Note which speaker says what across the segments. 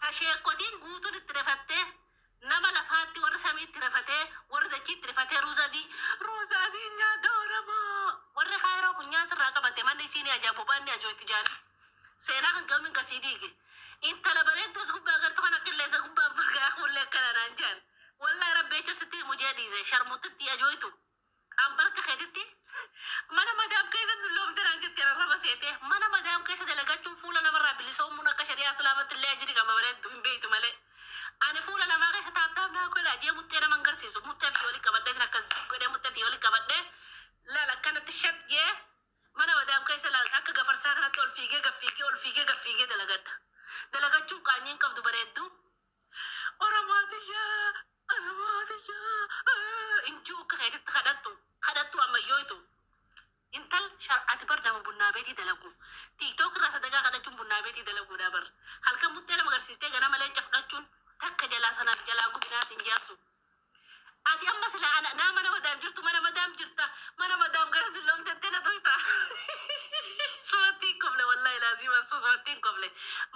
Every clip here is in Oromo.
Speaker 1: Asheekotiin guutuun itti rifattee nama lafaatti warra samii itti rifatee warra dachii itti rifatee ruuzaadii nyaata Oromoo warri kaayiroo funyaan sirraa qabate manni isiin ajaa'ibu baanni ajoo itti jaani seenaa kan gamin gasii diige intala bareedduus gubbaa gartuu kana qilleessa gubbaa bargaa hullee akkanaan jaan wallahi rabbeecha sitti mujee dhiise sharmuutitti ajooitu ambarka keetitti mana madaam keessa dulloomte naan jettee rarraba seete mana madaam keessa dalagachuun fuula namarraa bilisoomuun akka shari'aa islaamatti illee ajiri qaba bareeddu hin beeytu malee ani fuula namaa keessa taaptaaf naa godha jee muttee nama agarsiisu muttee biyyoolii qabadhee kan akkas godhee muttee biyyoolii qabadhee laala akkanatti shat jee mana madaam keessa laala akka gafarsaa kanatti ol fiigee gaffiigee dalagachuun qaanyiin qabdu bareeddu Oromootiyyaa injuu akka keetitti kadhattu ammayyooytu intal ati bar nama bunnaa beetii dalagu tiiktook irraa sadagaa kadhachuun bunnaa beetii dalaguudha bar halkan muttee nama agarsiistee gana malee fudhachuun takka jalaa sanaaf jalaa gubinaas hin jaarsu ati amma sila naa mana madaam jirtu mana madaam jirta mana madaam gara dulloomtettee na toyta suwattiin koble wallahi laazima suwattiin koble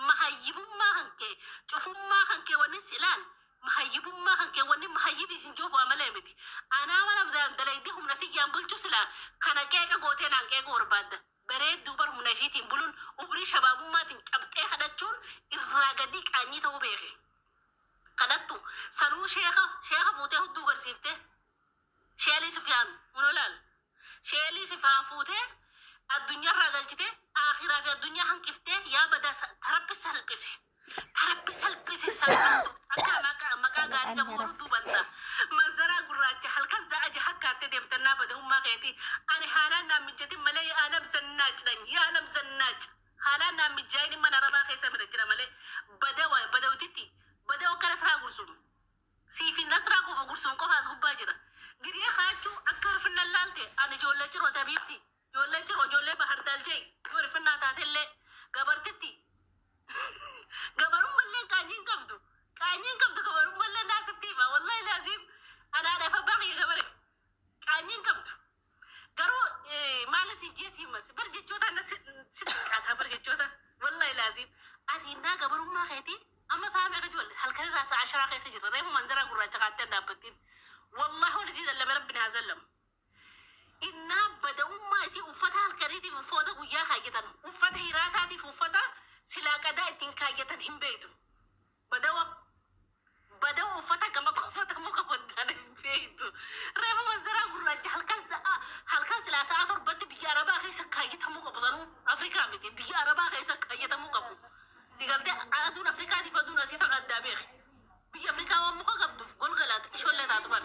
Speaker 1: mahayyibummaa hankee cufummaa hankee wanni silaan mahayyibummaa hankee wanni mahayyibii sin joofaa malee miti anaa mana madaam dalaydii humnatiyyaan bulchu silaa kana qeeqa gootee naan qeeqa barbaadda bareedduu bar humna ifiitiin buluun umrii shabaabummaatiin cabxee kadhachuun irraa gadii qaanyii ta'uu beeke kadhattu sanuu sheeka fuutee hudduu garsiifte sheelii sufyaan munolaal sheelii sufyaan fuutee addunyaarraa galchite akhiraa fi addunyaa hanqiftee yaa badaa tarabbi salphise salphattu akka maqaa gaarii qabu hudduu banta manzaraa gurraacha halkan za'aja hakkaattee deemtannaa bada hummaa keetii ani haalaan naan mijjatin malee yaalam zannaach haalaan naan mijjaayin mana arabaa keessa bada jira malee badawtitti bada okkana siraa gursuun siifi nasraa qofa gursuun qofaas gubbaa jira giree kaachuu akka harfinnan laalte ani ijoollee ciroo tabiifti ijoollee bahardaaljee yoo rifinnaa taatellee gabartitti gabarummallee qaanyiin qabdu gabarummallee naasittiifa wallahi laaziim anaadhafa baaqii gabare qaanyiin qabdu garuu maala siin jeesiimas bar jechoota na siqqaataa bar jechoota wallahi laaziim ati innaa gabarummaa keetii amma saame akka ijoollee halkan irraa sa'a 10 keessa jirta reefu manzara gurraacha kaattee dhaabbattiin wallahi wal isii zallame rabbi naa zallamu innaa bada'ummaa isii uffata halkaniitiif uffata guyyaa kaayyatan uffata hiraataatiif uffata silaa qadaa ittiin kaayyatan hin beektu badawa uffata gama uffata muka waddaan hin beektu reefu manzaraa gurraacha halkan silaa sa'a 7 biyya arabaa keessa kaayyatamuu qabu sanuu afrikaa miti biyya arabaa keessa kaayyatamuu qabu sigaltee aduun afrikaatiif aduun asii taqa addaa beeke biyya afrikaa waan muka qabduuf golgalaata ishoollee taatu bar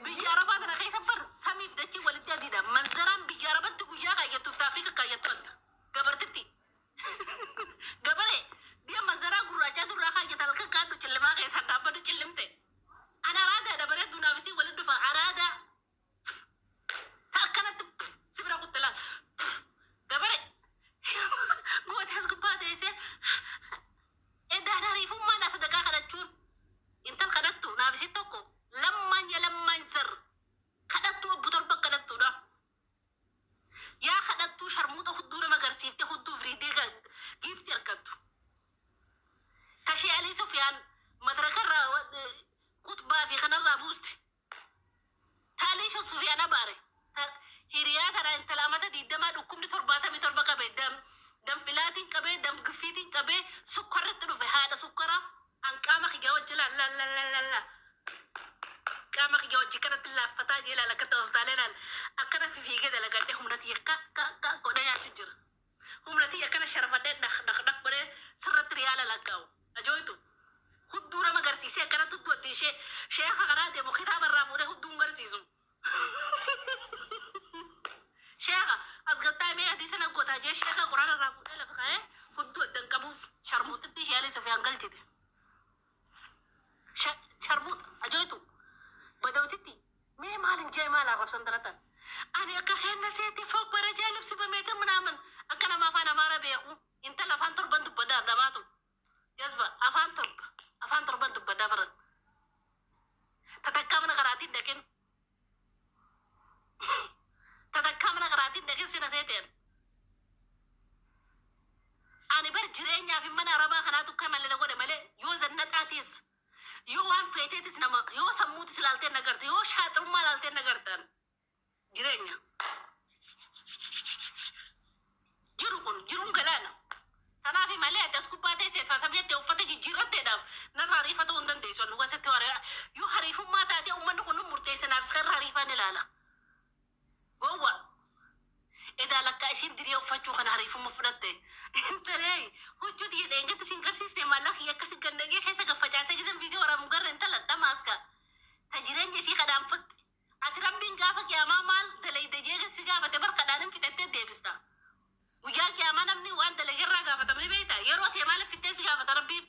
Speaker 1: biyya arabaa tana keessa bar samiif dachii walitti adiidha manzaraan biyya arabatti guyyaa kaayyattuuf afrika kaayyattu adda gabartitti gabare biyya manzaraa gurraachaa durraa kaayyata halkan kaaddu cillemaa keessaa dhaabbatu cillimte an araadaadha bareedduu naafisii walitti dhufa araadaa ta akkanatti sibira kuttelaan gabare gootees gubbaa teessee eddaadhaa riifummaadhaa sadakaa kadhachuun intal kadhattu naafisii tokko lammaan zar kadhattu obbu torba kadhattuudha yaa kadhattuu sharmuuxa hudduu nama agarsiifte hudduu firiidee giifti argattu tashee alii sufyaan madarakarraa kutbaa fi kanarraa buuste taalii sufyaan abaare hiriyaa tana intala amata 20 dhukkubni 77 qabee damphilaatiin qabee damgiffiitiin qabee sukkarritti dhufe haadha sukkara an qaama kiyya wajji laallallallallalaa qaama kiyya wajji kanatti laaffataa jee laala akkatti hospitaalee laal akkana fifiigee dalagadhee humnatii akka godhee nyaachuu jira humnatii akkana sharafadhee dhaq godhee sirratti riyaala lakkaa'u ajooytu hudduu nama agarsiisee akkanatti hudduu addi ishee sheeka kanaa deemu kitaabarraa fuudhee hudduu agarsiisu sheeka asgattaa mee adii sana gotaa jee sheeka quraanarraa fuudhee lafa kaa'ee hudduu addan qabuuf sharmuutitti ishee alii sofiyaan galchite sharmuuta ajooytu badawtitti mee maalin jee maal arrabsan daratan ani akka keenna seetii foog bara jaalibsi bameetin minaaman akka nama afaan amaara beeku intala afaan torban dubbaddaa dhamaatu jazba afaan torban dubbaddaa baran tatakkaa mana qaraatiin dhaqin sina seeteen ani bar jireenyaa fi mana arabaa kanaatu akka malee فاتبيت وفتة جيرت دام نرى ريفة وندن ديسون وسط ورا يو حريف ما تاتي أمن نكون مرتيس نفس خير حريفة نلالا هو إذا لك أسين دريو فتشو خن حريف مفردة انت ليه هو جودي دينك تسينكر سيستم الله هي كسي جندگي حيسا كفجع سيجزم فيديو ورا مقر انت لتا ماسكا تجرين جسي خدام فت أتربين قافك يا مامال دلي دجيغ سيقافة تبر خدانم في تتت ديبستا وجاك يا ما نمني وانت لقي الرقافة تملي بيتا يروت يا مالك في التسي قافة ربي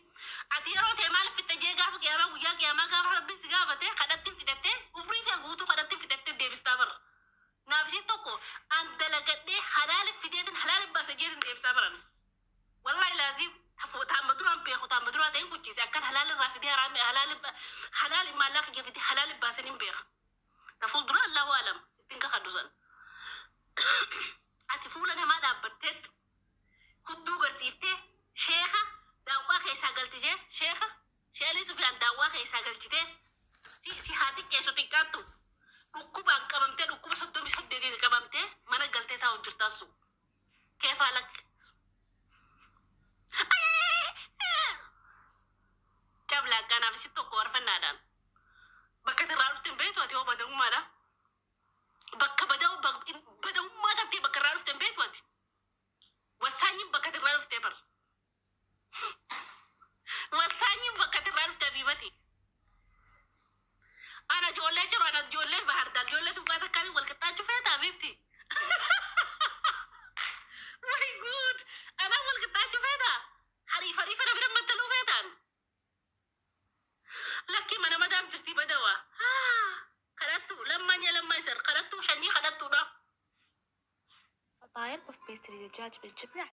Speaker 1: أتي يروت يا مالك في التجيغ قافك يا ما وجاك يا ما قافة ربي سيقافة خدتين في تتت وبريد يقوتو خدتين في تتت ديبستا برا نافسي توكو أنت لقد حلال في تتت حلال باسجير ديبستا برا والله لازم تعمدوا بيخو تعمدوا تين كوتشي أكل حلال الرافدي حرام حلال ما لاك جفتي حلال باسنين بيخ تفوض درا الله أعلم تنك خدوسن أتفولا ما دابتت كدو غرسيفته شيخة داوا خيسا قلتجي شيخة شيالي سفيان داوا خيسا قلتجي si hati keso tikatu ukuba kabamte ukuba soddo mi sodde di kabamte mana galte ta hojjirtasu kefalak kabla kana bisito ko arfanadan bakka tiraruften beetu ati ho badau mala bakka badau mala ti bakka tiraruften beetu ati wasanyi bakka tirarufte bar wasanyi bakka tirarufte bibati أنا جولة جرو أنا جولة بحر دال جولة تبغى تكالي والكتاج فيها بيبتي my god أنا والكتاج فيها حريف أنا بدم مثلو فيها لكن أنا ما دام جرتي بدوا خلتو لما يصير خلتو شني خلتو ده
Speaker 2: فطاير of pastry الدجاج بالجبنة